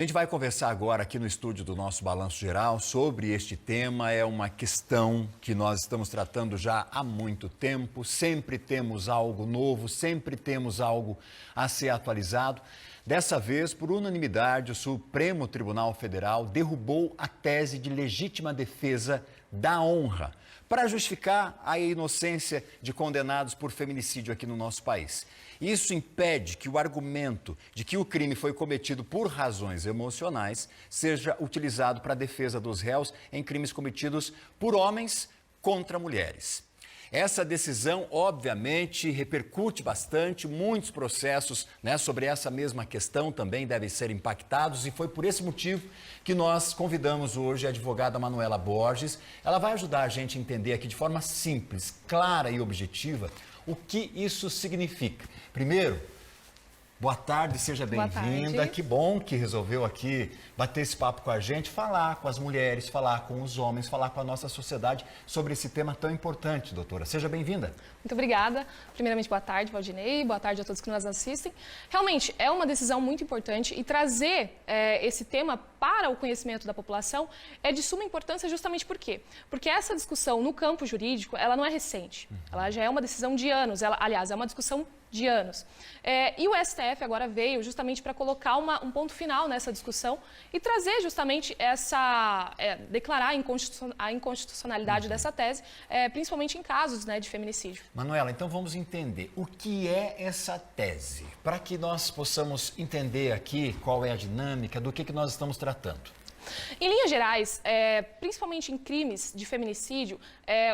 A gente vai conversar agora aqui no estúdio do nosso Balanço Geral sobre este tema. É uma questão que nós estamos tratando já há muito tempo. Sempre temos algo novo, sempre temos algo a ser atualizado. Dessa vez, por unanimidade, o Supremo Tribunal Federal derrubou a tese de legítima defesa da honra para justificar a inocência de condenados por feminicídio aqui no nosso país. Isso impede que o argumento de que o crime foi cometido por razões emocionais seja utilizado para a defesa dos réus em crimes cometidos por homens contra mulheres. Essa decisão, obviamente, repercute bastante, muitos processos, sobre essa mesma questão também devem ser impactados e foi por esse motivo que nós convidamos hoje a advogada Manuela Borges. Ela vai ajudar a gente a entender aqui de forma simples, clara e objetiva o que isso significa. Primeiro, boa tarde, seja bem-vinda. Que bom que resolveu aqui bater esse papo com a gente, falar com as mulheres, falar com os homens, falar com a nossa sociedade sobre esse tema tão importante, doutora. Seja bem-vinda. Muito obrigada. Primeiramente, boa tarde, Valdinei. Boa tarde a todos que nos assistem. Realmente, é uma decisão muito importante e trazer esse tema para o conhecimento da população é de suma importância justamente por quê? Porque essa discussão no campo jurídico, ela não é recente. Ela já é uma decisão de anos. Aliás, é uma discussão de anos. E o STF agora veio justamente para colocar um ponto final nessa discussão e trazer justamente declarar a inconstitucionalidade dessa tese, principalmente em casos de feminicídio. Manuela, então vamos entender o que é essa tese, para que nós possamos entender aqui qual é a dinâmica, do que nós estamos tratando. Em linhas gerais, principalmente em crimes de feminicídio,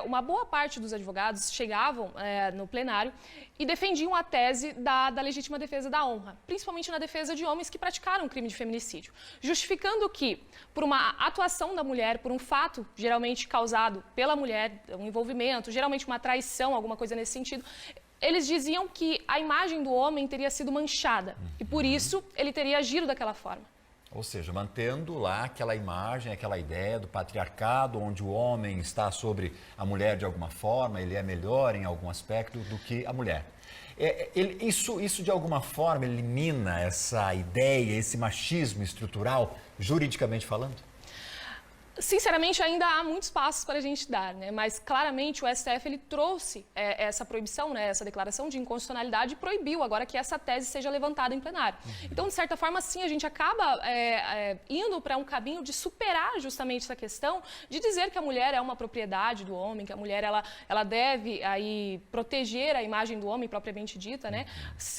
uma boa parte dos advogados chegavam no plenário e defendiam a tese da legítima defesa da honra, principalmente na defesa de homens que praticaram crime de feminicídio, justificando que, por uma atuação da mulher, por um fato geralmente causado pela mulher, um envolvimento, geralmente uma traição, alguma coisa nesse sentido, eles diziam que a imagem do homem teria sido manchada e, por isso, ele teria agido daquela forma. Ou seja, mantendo lá aquela imagem, aquela ideia do patriarcado, onde o homem está sobre a mulher de alguma forma, ele é melhor em algum aspecto do que a mulher. Isso de alguma forma elimina essa ideia, esse machismo estrutural, juridicamente falando? Sinceramente, ainda há muitos passos para a gente dar, mas claramente o STF ele trouxe essa proibição, essa declaração de inconstitucionalidade e proibiu agora que essa tese seja levantada em plenário. Então, de certa forma, sim, a gente acaba indo para um caminho de superar justamente essa questão de dizer que a mulher é uma propriedade do homem, que a mulher ela deve aí proteger a imagem do homem propriamente dita,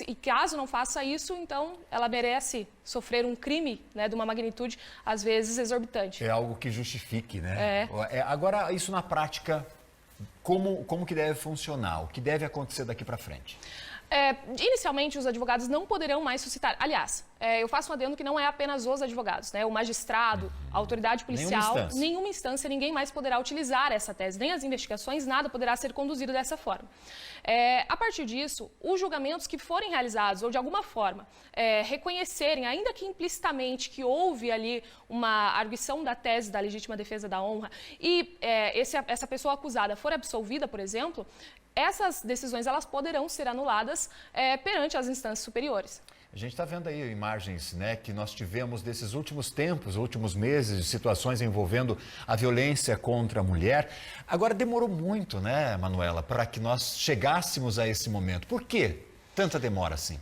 E caso não faça isso, então ela merece sofrer um crime, de uma magnitude às vezes exorbitante. É algo que justifique, Agora, isso na prática, como que deve funcionar? O que deve acontecer daqui para frente? Inicialmente, os advogados não poderão mais suscitar. Aliás, eu faço um adendo que não é apenas os advogados, o magistrado, a autoridade policial, nenhuma instância, ninguém mais poderá utilizar essa tese, nem as investigações, nada poderá ser conduzido dessa forma. A partir disso, os julgamentos que forem realizados ou de alguma forma reconhecerem, ainda que implicitamente, que houve ali uma arguição da tese da legítima defesa da honra e essa pessoa acusada for absolvida, por exemplo, essas decisões elas poderão ser anuladas perante as instâncias superiores. A gente está vendo aí imagens que nós tivemos desses últimos tempos, últimos meses, de situações envolvendo a violência contra a mulher. Agora demorou muito, Manuela, para que nós chegássemos a esse momento. Por que tanta demora assim?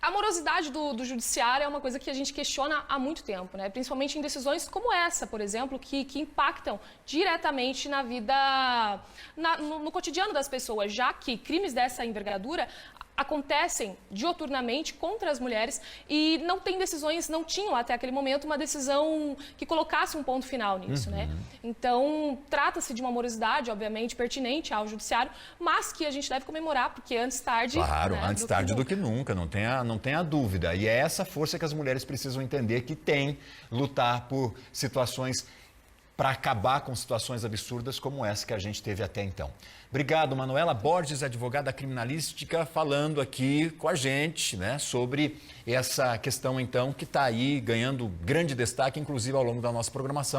A morosidade do judiciário é uma coisa que a gente questiona há muito tempo, principalmente em decisões como essa, por exemplo, que impactam diretamente na vida, no cotidiano das pessoas, já que crimes dessa envergadura acontecem dioturnamente contra as mulheres e não tinham até aquele momento uma decisão que colocasse um ponto final nisso, Então, trata-se de uma morosidade, obviamente, pertinente ao judiciário, mas que a gente deve comemorar, porque antes tarde... Claro, antes tarde do que nunca, não tenha dúvida. E é essa força que as mulheres precisam entender que tem lutar por situações para acabar com situações absurdas como essa que a gente teve até então. Obrigado, Manuela Borges, advogada criminalística, falando aqui com a gente, sobre essa questão, então, que está aí ganhando grande destaque, inclusive ao longo da nossa programação.